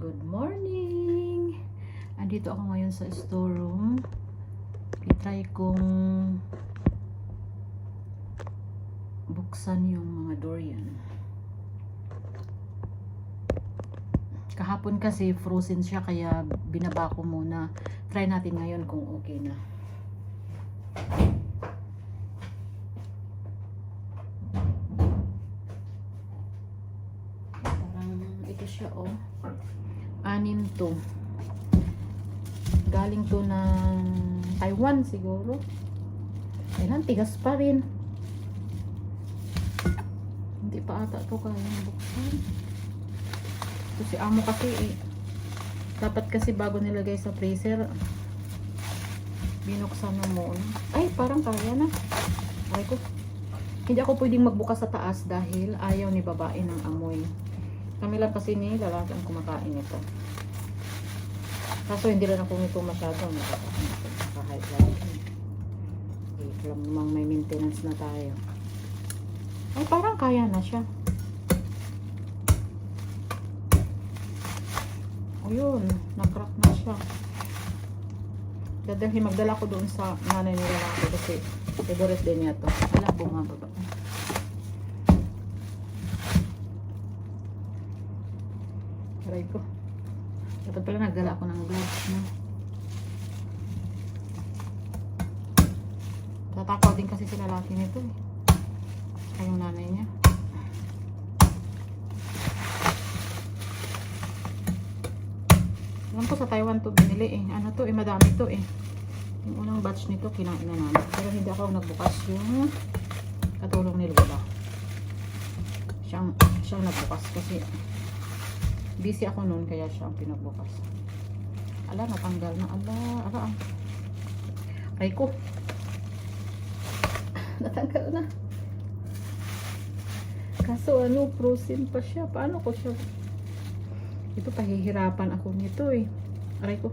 Good morning! Andito ako ngayon sa storeroom. I-try kong buksan yung mga durian. Kahapon kasi frozen siya kaya binaba ko muna. Try natin ngayon kung okay na. Parang ito siya oh. 6 to. Galing to ng Taiwan siguro. Ayan, tigas pa rin. Hindi pa ata to kaya buksan. Ito si amo kasi eh. Dapat kasi bago nilagay sa freezer, binuksan na muna. Ay, parang kaya na. Ay ko. Hindi ako pwedeng magbukas sa taas dahil ayaw ni babae ng amoy. Kami lang kasi ni lalaki ang kumakain ito. Kaso hindi rin ako nito masyado. Nakahigh blood. Okay, alam namang may maintenance na tayo. Ay, parang kaya na siya. O yun, nakrack na siya. Dadalhin, magdala ko doon sa nanay nila lalaki kasi favorite din niya to. Wala, bumababa. Aray ko. Dapat pala nagdala ako ng gloves na. Tatakaw din kasi sila lalaki nito eh. Saka yung nanay niya. Alam ko sa Taiwan to binili eh. Ano to eh, madami to eh. Yung unang batch nito kinain na namin. Pero hindi ako nagbukas yung katulong ni Lola. Siyang nagbukas kasi busy ako noon kaya siya ang pinagbukas. Ala, natanggal na. Ala. Aray ko. Natanggal na. Kaso ano, frozen pa siya. Paano ko siya? Ito, pahihirapan ako nito eh. Aray ko.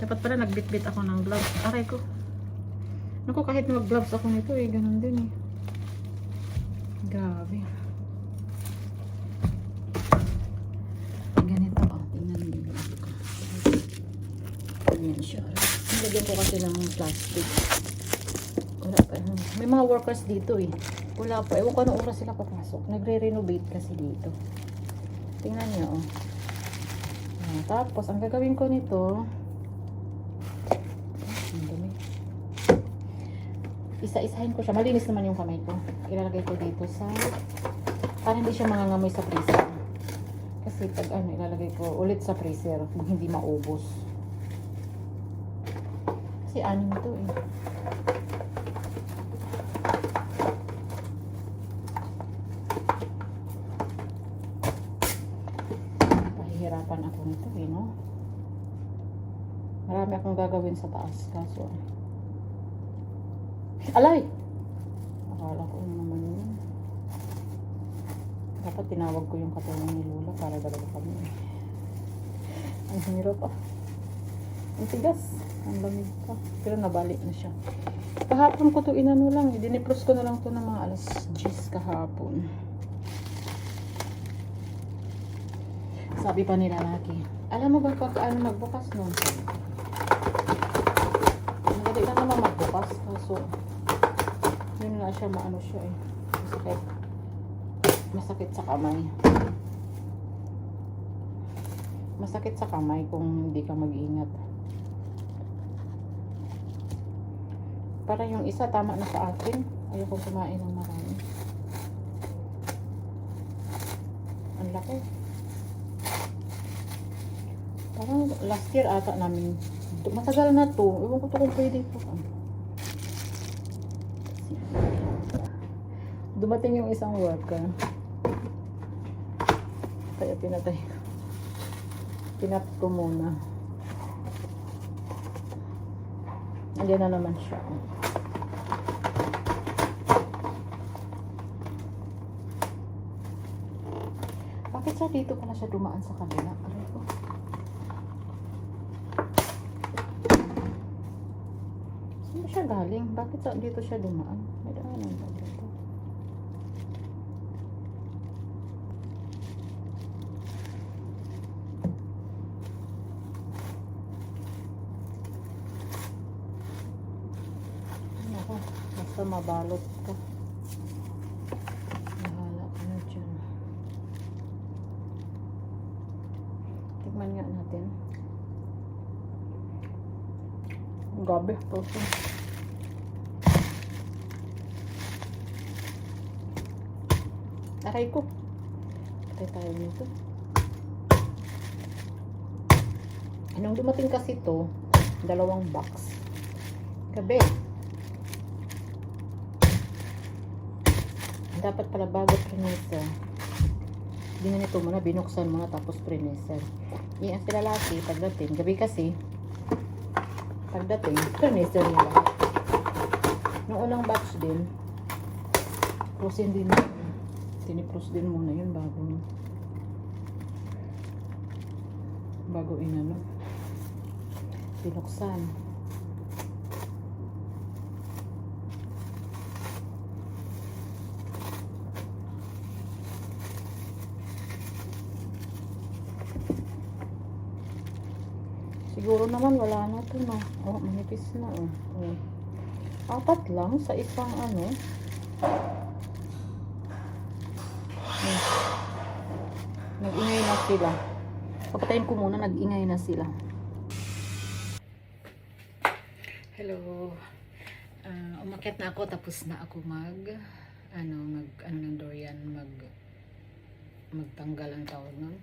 Dapat pala nagbitbit ako ng gloves. Aray ko. Naku, kahit mag-gloves ako nito eh. Ganun din eh. Grabe. Ganito oh. Tingnan niyo. Ayan siya. Nilagyan ko kasi ng plastic. Wala pa. May mga workers dito eh. Wala pa. Ewan ko anong oras sila papasok. Nagre-renovate kasi dito. Tingnan niyo oh. Tapos, ang gagawin ko nito, isa-isahin ko siya. Malinis naman yung kamay ko. Ilalagay ko dito sa, para hindi siya mangangamoy sa freezer. Kasi pag ano, ilalagay ko ulit sa freezer, hindi maubos. Kasi 6 ito eh. Hirapan ako nito eh, no? Marami akong gagawin sa taas kaso alay! Akala ko naman yun. Dapat tinawag ko yung katulong ni Lola para dalawa kami. Ang hirap ah. Ang tigas. Ang lamig pa. Pero nabalik na siya. Kahapon ko to inano lang. Diniplos ko na lang to ng mga alas 10 kahapon. Sabi pa nila lalaki, alam mo ba kung ano magbukas nun? Madali lang naman magbukas. Kaso, yun nga siya, maano siya eh. Masakit sa kamay. Masakit sa kamay kung hindi ka mag-ingat. Para yung isa, tama na sa akin. Ayoko kumain ng marami. Ang laki. Parang last year ata namin. Matagal na to. Ewan ko to kung pwede ito. Dumating yung isang worker. Kaya pinatay ko. Pinat ko muna. Andiyan na naman siya. Bakit siya dito pala siya dumaan sa kabila? Aray ko. Saan siya galing? Bakit dito siya dumaan? May daanan ba dito? Basta mabalot ka. Bahala ka na dyan. Tikman nga natin. Gabi, toso. Aray ko. Patay tayo nito. Anong dumating kasi to, 2 box. Gabi. Dapat pala bago priniser. Ginanito muna, binuksan muna tapos priniser. Yan sila lalaki pagdating. Gabi kasi, pagdating, priniser nila. Noong unang batch din, frozen din. Tinipros din muna yun bago inano. Binuksan. Siguro naman wala na to na. Oh, manipis na oh. Oh. 4 lang sa isang ano. Nag-ingay na sila. Papatayin ko muna, nag-ingay na sila. Hello. Umakyat na ako, tapos na ako ng durian, magtanggal ang tawag nun.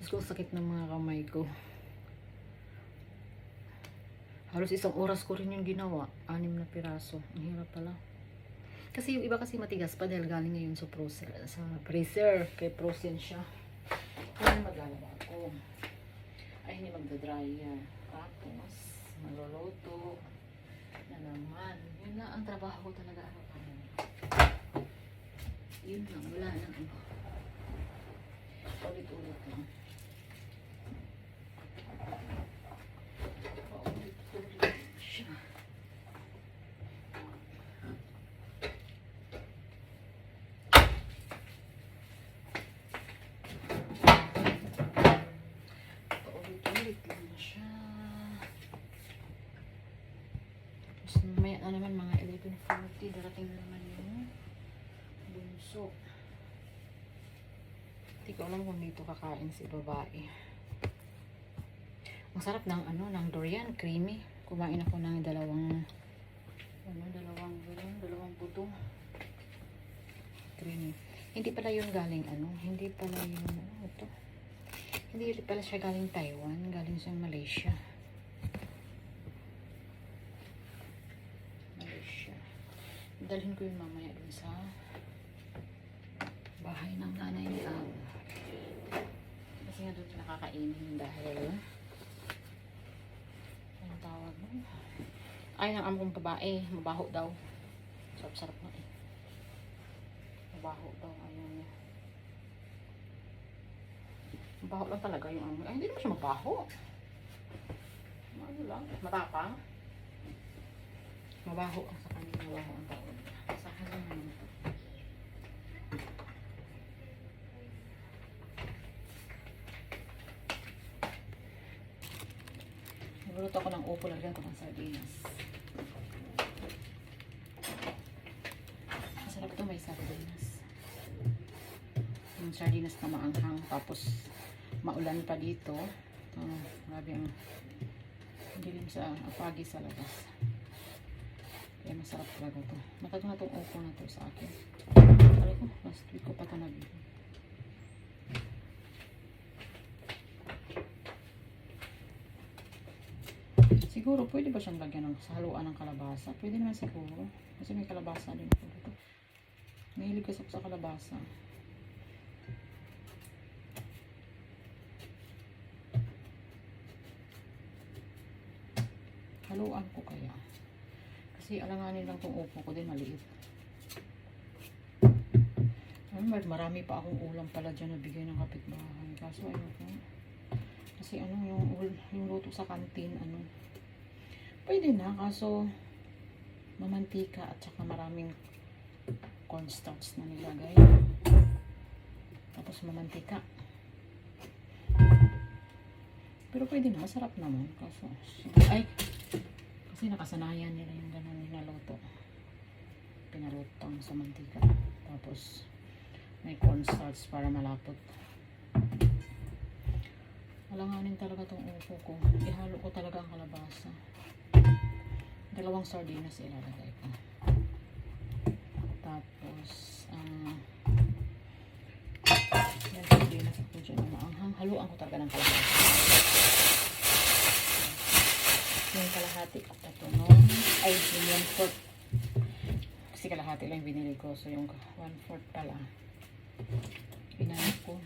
Tapos kung sakit ng mga kamay ko. Halos 1 oras ko rin yung ginawa. 6 na piraso. Ang hirap pala. Kasi yung iba kasi matigas pa dahil galing ngayon sa freezer. Kay frozen siya. Kaya maglalaba ako. Ay, hindi magdadryer. Tapos, maluluto na naman. Yun na ang trabaho ko talaga. Yun lang. Wala lang iba. Ulit-ulit lang. Mamaya na naman mga 11:40, darating na naman yung bunso. Hindi ko alam kung dito kakain si babae. Masarap ng durian, creamy. Kumain ako ng dalawang butong. Creamy. Hindi pala yun galing hindi pala siya galing Taiwan, galing sa Malaysia. Dalhin ko yung mamaya dun sa bahay ng nanay ni Ang. Kasi nga doon nakakainin dahil anong tawag mo? Ay, ng among babae. Mabaho daw. Sarap-sarap na eh. Mabaho daw. Ayaw niya. Mabaho lang talaga yung amoy. Ay, hindi naman siya mabaho. Ano lang? Matapang. Mabaho ang sa kanya. Mabaho ang tawag. Sa kanya naman ito. Nagluto ako ng upo. Lagyan ko ng sardinas. Masarap ito, may sardinas. Yung sardinas na maanghang. Tapos maulan pa dito. Grabe ang dilim sa apagi sa labas. Kaya masarap talaga ito. Matagal na itong upo na ito sa akin. Alam ko, last week ko pa ito nabili. Siguro, pwede ba siyang lagyan ng haluan ng kalabasa? Pwede naman siguro. Kasi may kalabasa din ako dito. Mahilig kasi ako sa kalabasa. Haluan ko kaya. Kasi alanganin lang itong upo ko din, maliit. Marami pa akong ulam pala dyan na bigay ng kapitbahay. Kaso ayoko. Kasi yung luto sa kantin, pwede na. Kaso mamantika at saka maraming cornstarch na nilagay. Tapos mamantika. Pero pwede na, masarap naman. Kaso, kasi nakasanayan nila yung ganun nilaluto. pinalutang sa mantika. Tapos may cornstarch para malapot. Alanganin talaga tong upo ko. Ihalo ko talaga ang kalabasa. 2 sardinas ilalagay ko. Tapos yan sardinas ako dyan na maanghang. Haluan ko talaga ng kalabasa. Yung kalahati ko patunon. Ay, yung 1/4. Kasi kalahati lang binili ko. So yung 1/4 pala. Pinanap ko.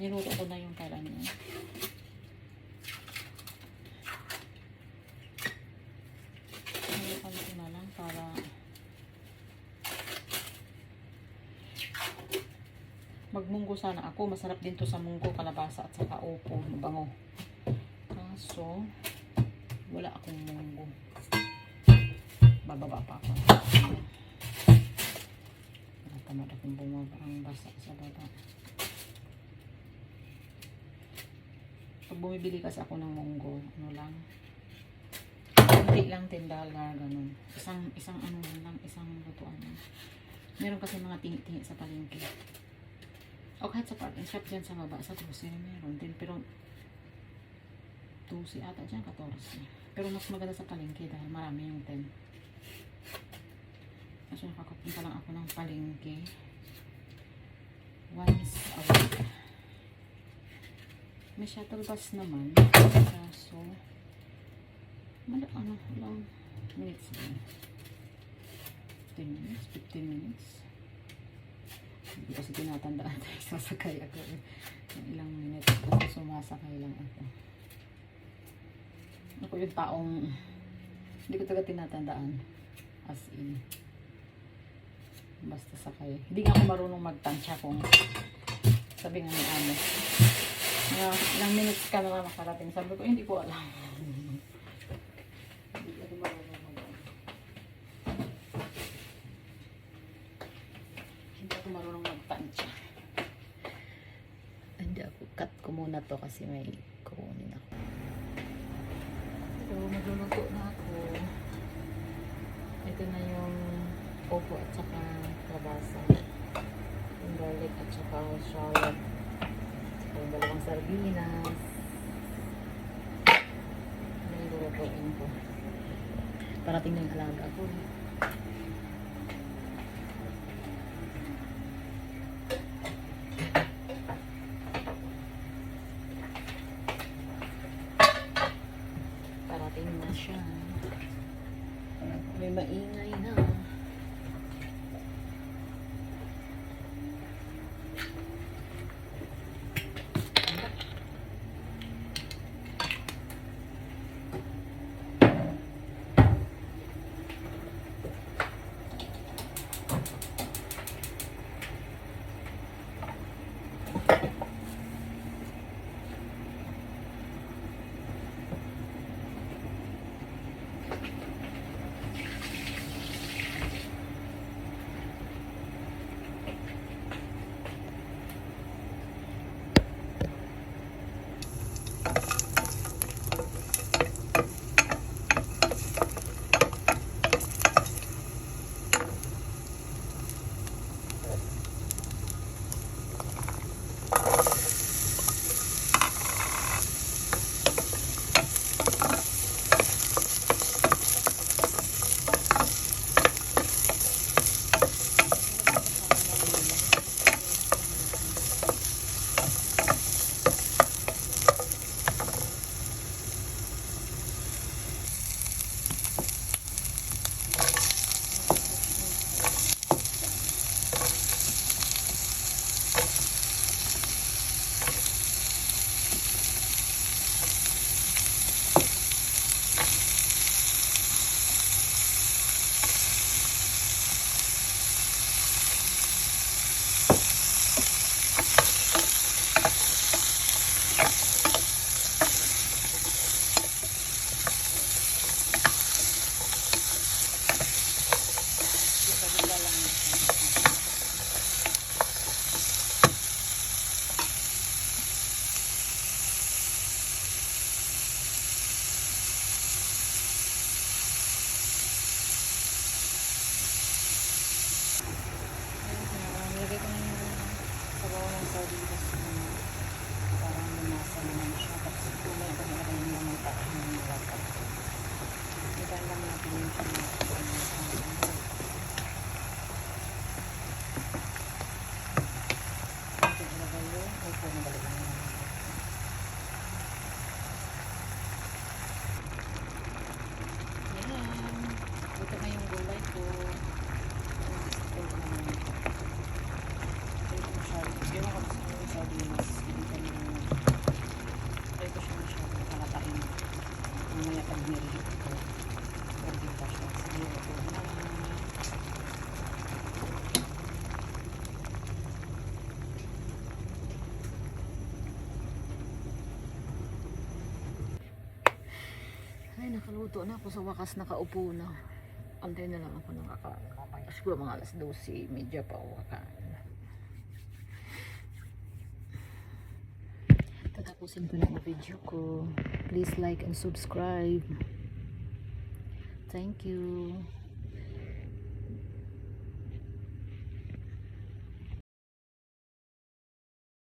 Niluto ko na yung kalan niya. Niluto ko na lang para magmunggo sana ako. Masarap din to sa munggo, kalabasa at saka upo. Mabango. Kaso wala akong munggo. Bababa pa ako. Tamad akong bumaba ang basa sa baba. Pag bumibili kasi ako ng munggo, ano lang, hindi lang $10, ganun. Isang ano lang, isang lutuan lang. Meron kasi mga tingi-tingi sa palengke. O kahit sa parking shop dyan sa baba, sa 12 meron din. Pero 12 ata dyan, 14. Pero mas maganda sa palengke dahil marami yung 10. Kasi nakakapunta lang ako ng palengke once a week. May shuttle bus naman. So, ano lang, minutes lang. 10 minutes, 15 minutes. Hindi kasi tinatandaan tayo sasakay ako. Ilang minutes kasi sumasakay lang ako. Ako yung taong hindi ko talaga tinatandaan. As in. Basta sakay. Hindi nga ako marunong magtansya kung sabi nga ni ano. Ilang minutes ka na makarating. Sabi ko, hindi ko alam. Hindi ako marunong Hindi ako marunong magtansya. Hindi ako. Cut ko muna to kasi may kukunin ako. So, magluluto na ako. Ito na yung opo at saka kalabasa. Yung garlic at saka shallot. Yung 2 sardinas. May lulutuin ko. Parating na yung alaga ko. Parating na siya. May maingay na. nire-heat ko. Ready pa siya. Siguro po na. Ay, nakaluto na ako sa wakas, nakaupo na. Antay na lang ako nakakain. Siguro mga alas 12, medya pa ako kakain. Tatapusin ko na ang video ko. Please like and subscribe. Thank you.